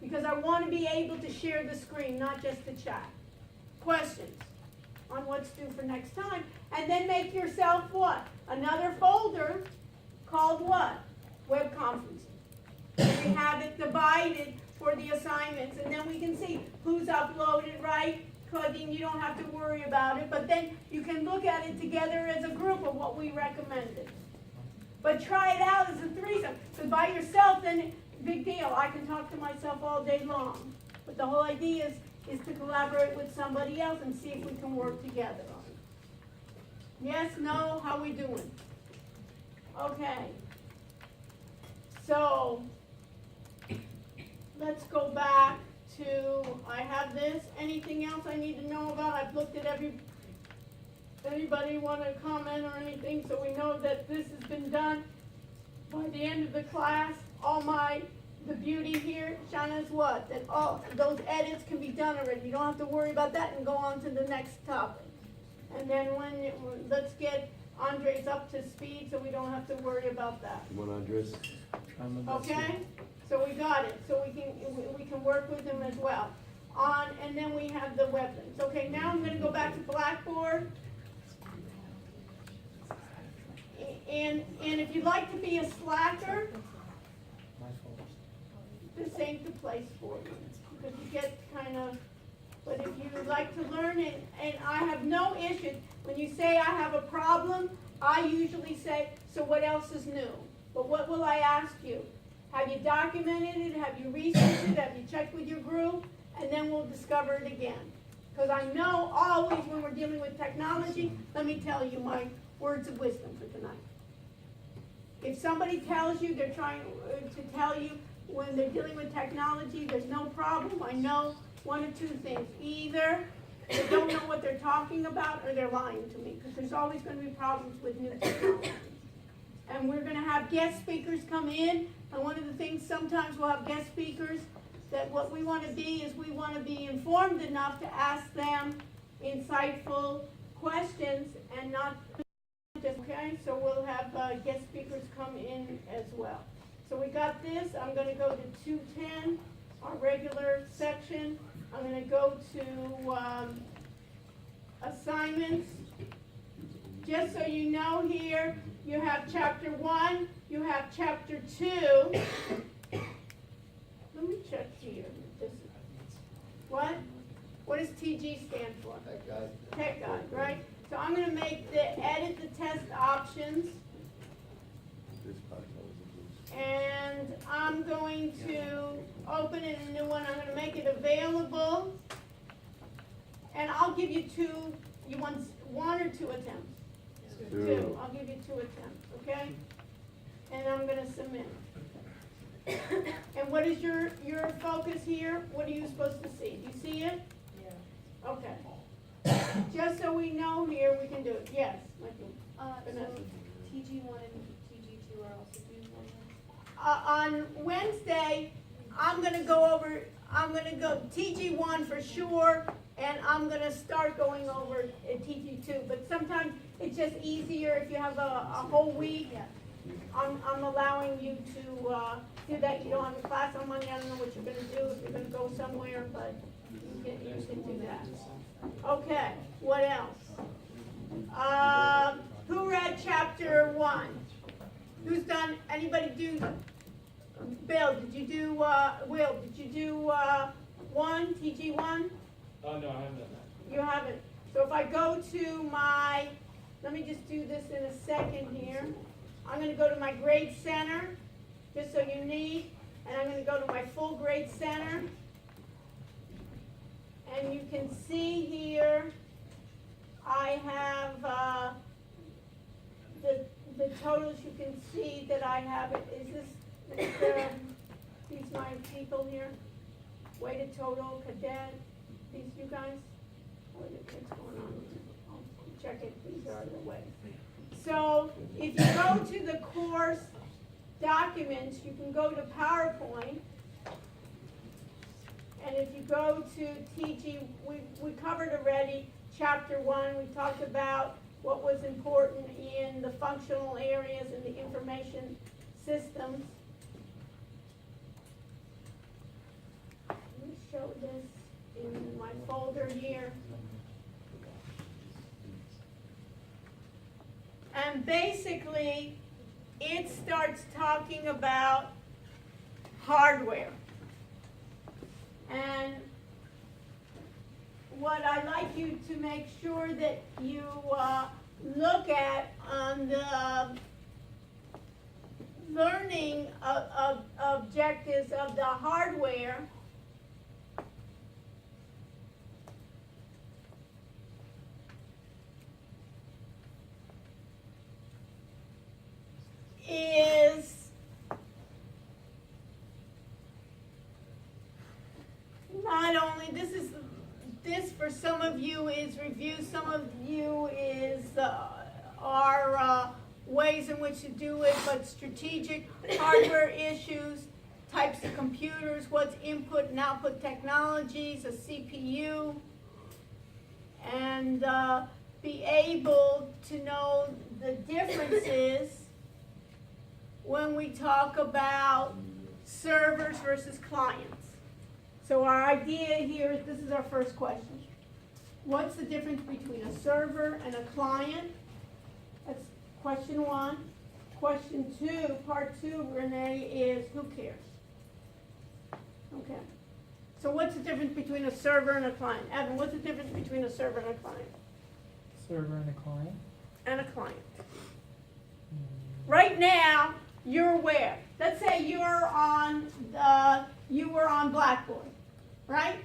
Because I want to be able to share the screen, not just the chat. Questions on what's due for next time. And then make yourself what? Another folder called what? Web conferencing. We have it divided for the assignments, and then we can see who's uploaded, right? Claudine, you don't have to worry about it, but then you can look at it together as a group of what we recommended. But try it out as a threesome. So by yourself, then big deal. I can talk to myself all day long. But the whole idea is to collaborate with somebody else and see if we can work together on it. Yes, no, how we doing? Okay. So, let's go back to, I have this. Anything else I need to know about? I've looked at anybody want to comment or anything, so we know that this has been done by the end of the class. The beauty here, Shauna, is what? That all those edits can be done already. You don't have to worry about that and go on to the next topic. And then let's get Andre's up to speed, so we don't have to worry about that. Come on, Andres. Okay? So we got it, so we can work with him as well. And then we have the web links. Okay, now I'm gonna go back to Blackboard. And if you'd like to be a slacker, this ain't the place for you. Because you get kind of, but if you would like to learn it, and I have no issue, when you say I have a problem, I usually say, so what else is new? But what will I ask you? Have you documented it? Have you researched it? Have you checked with your group? And then we'll discover it again. Because I know always when we're dealing with technology, let me tell you my words of wisdom for tonight. If somebody tells you they're trying to tell you when they're dealing with technology, there's no problem, I know one of two things. Either they don't know what they're talking about or they're lying to me, because there's always going to be problems with new technology. And we're going to have guest speakers come in, and one of the things sometimes we'll have guest speakers that what we want to be is we want to be informed enough to ask them insightful questions and not just, okay? So we'll have guest speakers come in as well. So we got this. I'm going to go to 210, our regular section. I'm going to go to assignments. Just so you know here, you have chapter 1, you have chapter 2. Let me check here. What? What does TG stand for? Tech guide. Tech guide, right? So I'm going to make edit the test options. And I'm going to open it in a new one. I'm going to make it available. And I'll give you you want one or two attempts? Two. I'll give you 2 attempts, okay? And I'm going to submit. And what is your focus here? What are you supposed to see? Do you see it? Yeah. Okay. Just so we know here, we can do it. Yes, Michael. So TG1 and TG2 are also due on Wednesday, I'm going to go TG1 for sure, and I'm going to start going over TG2. But sometimes it's just easier if you have a whole week. I'm allowing you to do that. You don't have a class on Monday. I don't know what you're going to do, if you're going to go somewhere, but you can do that. Okay, what else? Who read chapter 1? Who's done, anybody do, Bill, did you do, Will, did you do 1, TG1? No, I haven't done that. You haven't. So if I go to my, let me just do this in a second here. I'm going to go to my grade center, just so you need, and I'm going to go to my full grade center. And you can see here, I have the totals. You can see that I have it. Is this these my people here? Weighted total, cadet, these you guys? What's going on? I'll check it. These are the weights. So if you go to the course documents, you can go to PowerPoint. And if you go to TG, we covered already chapter 1. We talked about what was important in the functional areas and the information systems. Let me show this in my folder here. And basically, it starts talking about hardware. And what I'd like you to make sure that you look at on the learning objectives of the hardware is not only, this for some of you is review, some of you is our ways in which to do it, but strategic hardware issues, types of computers, what's input and output technologies, a CPU, and be able to know the difference is when we talk about servers versus clients. So our idea here is, this is our first question. What's the difference between a server and a client? That's question one. Question two, part two, Renee, is who cares? Okay. So what's the difference between a server and a client? Evan, what's the difference between a server and a client? Server and a client. And a client. Right now, you're where? Let's say you were on Blackboard, right?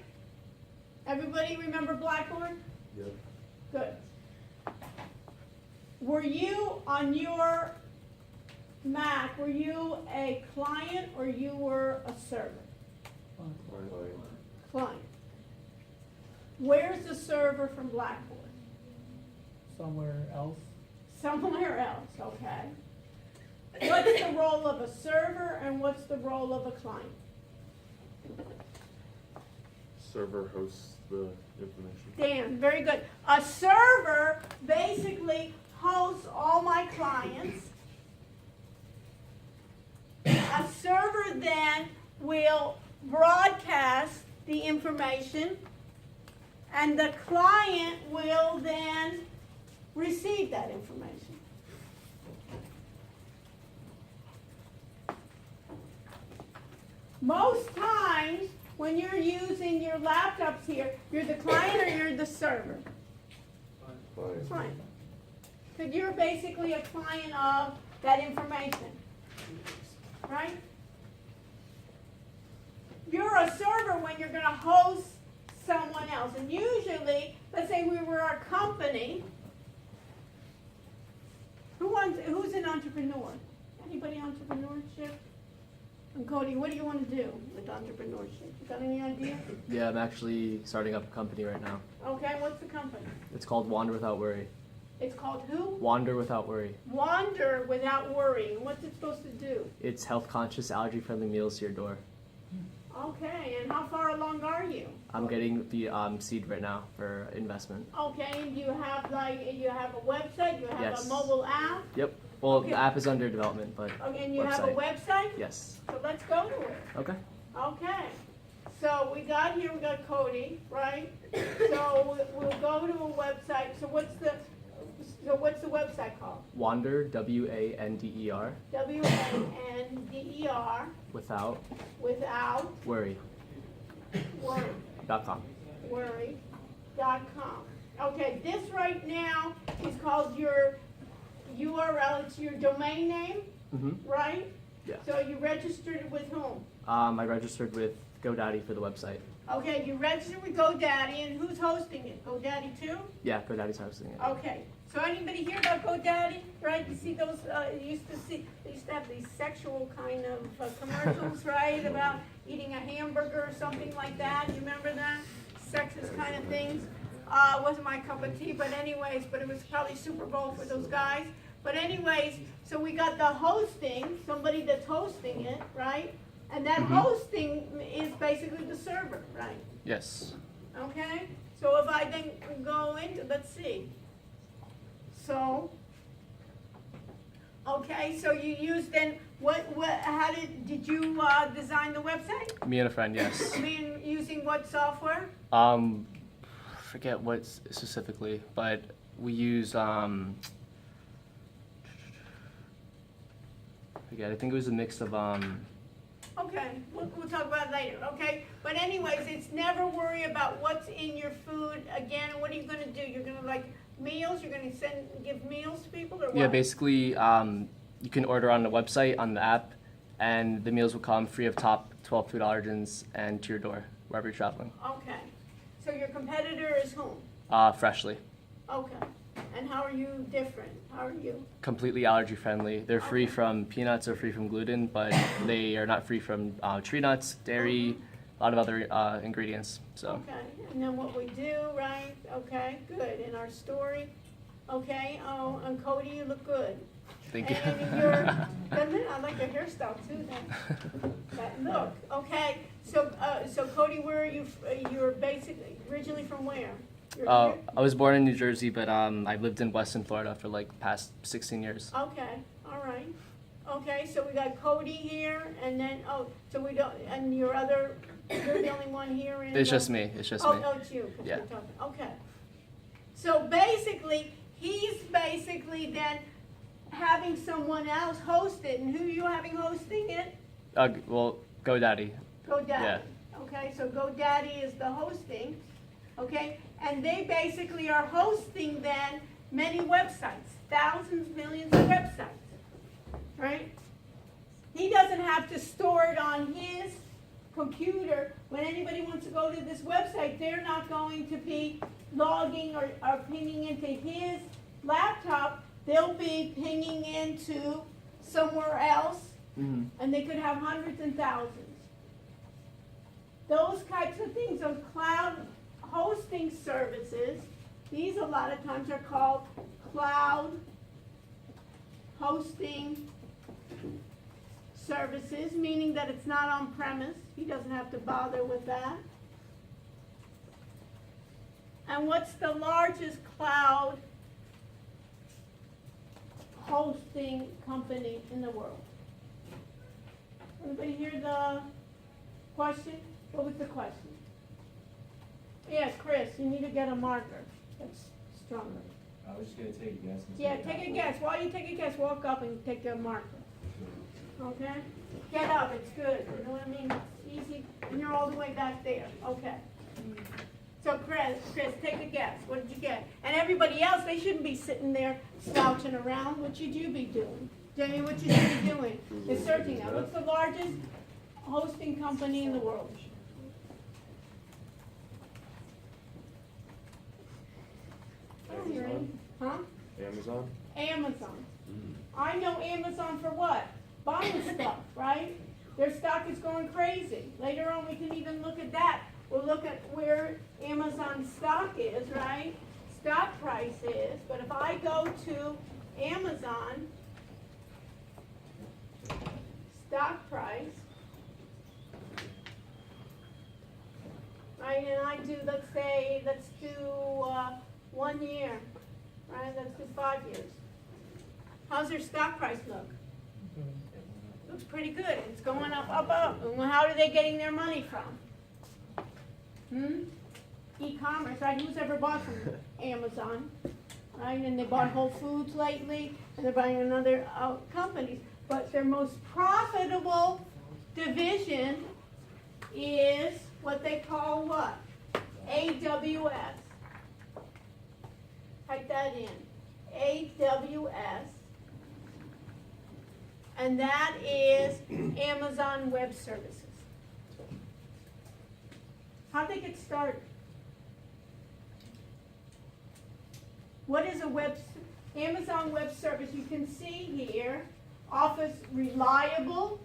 Everybody remember Blackboard? Yep. Good. Were you on your Mac, were you a client or you were a server? Client. Where's the server from Blackboard? Somewhere else. Somewhere else, okay. What's the role of a server and what's the role of a client? Server hosts the information. Dan, very good. A server basically hosts all my clients. A server then will broadcast the information, and the client will then receive that information. Most times, when you're using your laptops here, you're the client or you're the server? Client. Because you're basically a client of that information, right? You're a server when you're going to host someone else. And usually, let's say we were a company. Who's an entrepreneur? Anybody entrepreneurship? And Cody, what do you want to do with entrepreneurship? You got any idea? Yeah, I'm actually starting up a company right now. Okay, what's the company? It's called Wander Without Worry. It's called who? Wander Without Worry. Wander Without Worrying. What's it supposed to do? It's health-conscious, allergy-friendly meals to your door. Okay, and how far along are you? I'm getting the seed right now for investment. Okay, and you have a website, you have Yes. a mobile app? Yep. Well, Okay. the app is under development, but Okay, and you have a website? Yes. So let's go to it. Okay. Okay, so we got Cody, right? So we'll go to a website. So what's the website called? Wander, W-A-N-D-E-R. W-A-N-D-E-R. Without Worry. .com. Worry.com. Okay, this right now is called your URL. It's your domain name, Mm-hmm. right? Yeah. So you registered with whom? I registered with GoDaddy for the website. Okay, you registered with GoDaddy, and who's hosting it? GoDaddy too? Yeah, GoDaddy's hosting it. Okay, so anybody hear about GoDaddy, right? You see those, they used to have these sexual kind of commercials, right? About eating a hamburger or something like that. You remember that? Sexist kind of things. Wasn't my cup of tea, but anyways, but it was probably Super Bowl for those guys. But anyways, so we got the hosting, somebody that's hosting it, right? And that hosting is basically the server, right? Yes. Okay, so if I then go into, let's see. So, okay, so you used then, how did you design the website? Me and a friend, yes. I mean, using what software? Forget what specifically, but we use, I think it was a mix of, Okay, we'll talk about it later, okay? But anyways, it's never worry about what's in your food. Again, what are you gonna do? You're gonna like meals? You're gonna give meals to people or what? yeah, basically, you can order on the website, on the app, and the meals will come free of top 12 food allergens and to your door, wherever you're traveling. Okay, so your competitor is whom? Freshly. Okay, and how are you different? How are you? Completely allergy friendly. They're free from peanuts or free from gluten, but they are not free from tree nuts, dairy, a lot of other ingredients. So. Okay, and then what we do, right? Okay, good. In our story, okay. Oh, and Cody, you look good. Thank you. And you're, I like your hairstyle too. That look. Okay, so Cody, where are you? You're basically originally from where? I was born in New Jersey, but I've lived in Weston, Florida for like past 16 years. Okay, all right. Okay, so we got Cody here, and then, so we don't, and you're the only one here in? It's just me. It's just me. Oh, it's you. 'Cause Yeah. we're talking- Okay. So basically, he's basically then having someone else host it, and who you having hosting it? Well, GoDaddy. GoDaddy. Yeah. Okay, so GoDaddy is the hosting, okay? And they basically are hosting then many websites, thousands, millions of websites, right? He doesn't have to store it on his computer. When anybody wants to go to this website, they're not going to be logging or pinging into his laptop. They'll be pinging into somewhere else, and they could have hundreds and thousands. Those types of things, those cloud hosting services, these a lot of times are called cloud hosting services, meaning that it's not on premise. He doesn't have to bother with that. And what's the largest cloud hosting company in the world? Anybody hear the question? What was the question? Yes, Chris, you need to get a marker that's stronger. I was just gonna take a guess. and Yeah, say take a Apple. guess. While you take a guess, walk up and take your marker. Okay? Get up, it's good. You know what I mean? It's easy, and you're all the way back there. Okay. So Chris, take a guess. What did you get? And everybody else, they shouldn't be sitting there slouching around. What should you be doing? Jamie, what should you be doing? Is searching that. What's the largest hosting company in the world? I don't hear any. Huh? Amazon? Amazon. I know Amazon for what? Buying stuff, right? Their stock is going crazy. Later on, we can even look at that. We'll look at where Amazon's stock is, right? Stock price is. But if I go to Amazon, stock price, right, and I do, let's do 1 year, right? Let's do 5 years. How's their stock price look? Looks pretty good. It's going up, up, up. And how are they getting their money from? E-commerce, right? Who's ever bought from Amazon? Right? And they bought Whole Foods lately, and they're buying another companies. But their most profitable division is what they call what? AWS. Type that in. AWS. And that is Amazon Web Services. How'd they get started? What is Amazon Web Service? You can see here, offers reliable,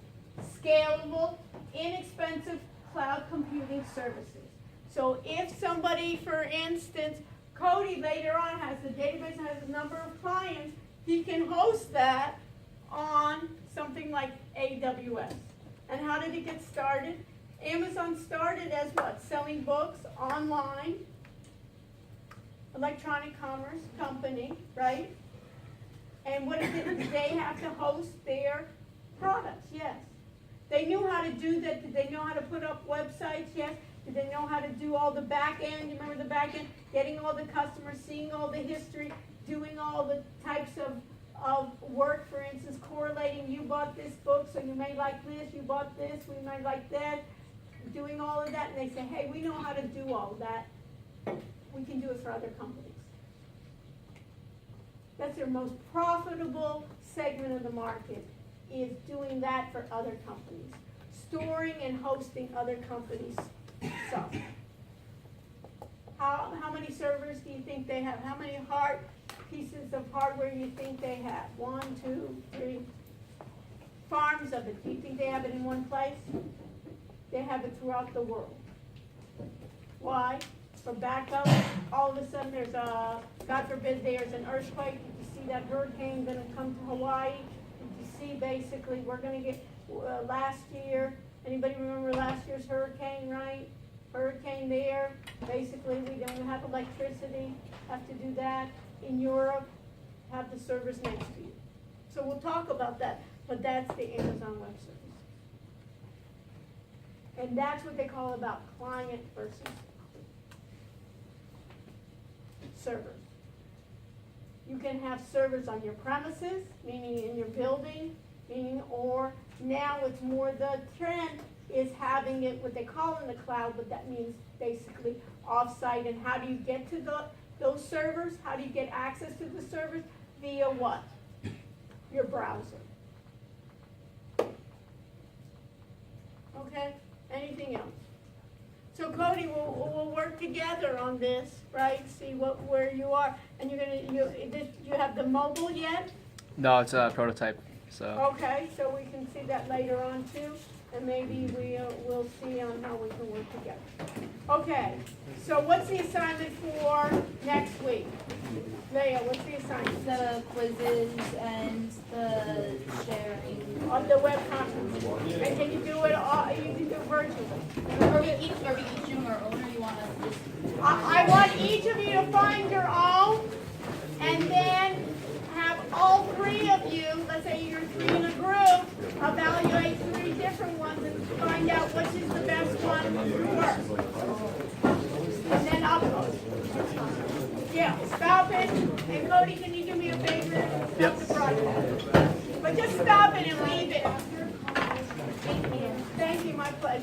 scalable, inexpensive cloud computing services. So if somebody, for instance, Cody later on has the database, has a number of clients, he can host that on something like AWS. And how did it get started? Amazon started as what? Selling books online, electronic commerce company, right? And what did they have to host their products? Yes. They knew how to do that. Did they know how to put up websites? Yes. Did they know how to do all the back end? You remember the back end? Getting all the customers, seeing all the history, doing all the types of work, for instance, correlating, you bought this book, so you may like this, you bought this, we might like that, doing all of that, and they say, hey, we know how to do all of that. We can do it for other companies. That's their most profitable segment of the market, is doing that for other companies. Storing and hosting other companies' stuff. How many servers do you think they have? How many pieces of hardware do you think they have? 1, 2, 3. Farms of it. Do you think they have it in one place? They have it throughout the world. Why? For backup, all of a sudden there's a, God forbid, there's an earthquake. Did you see that hurricane going to come to Hawaii? Did you see basically we're going to get, last year, anybody remember last year's hurricane, right? hurricane there, basically we don't have electricity, have to do that. In Europe, have the service next to you. So we'll talk about that, but that's the Amazon Web Services. And that's what they call about client versus servers. You can have servers on your premises, meaning in your building, meaning, or now it's more the trend is having it, what they call in the cloud, but that means basically off-site. And how do you get to those servers? How do you get access to the servers? Via what? Your browser. Okay? Anything else? So Cody, we'll work together on this, right? See where you are, and you have the mobile yet? No, it's a prototype. So Okay, so we can see that later on too, and maybe we'll see on how we can work together. Okay, so what's the assignment for next week? Leah, what's the assignment? The quizzes and the sharing. On the web conference. And can you do it all, you can do it virtually? Are we each doing our own, or you want us to just? I want each of you to find your own, and then have all three of you, let's say you're three in a group, evaluate three different ones and find out which is the best one to work. And then I'll post. Yeah, stop it. And Cody, can you do me a favor? Stop the broadcast. But just stop it and leave it. Thank you, my pleasure.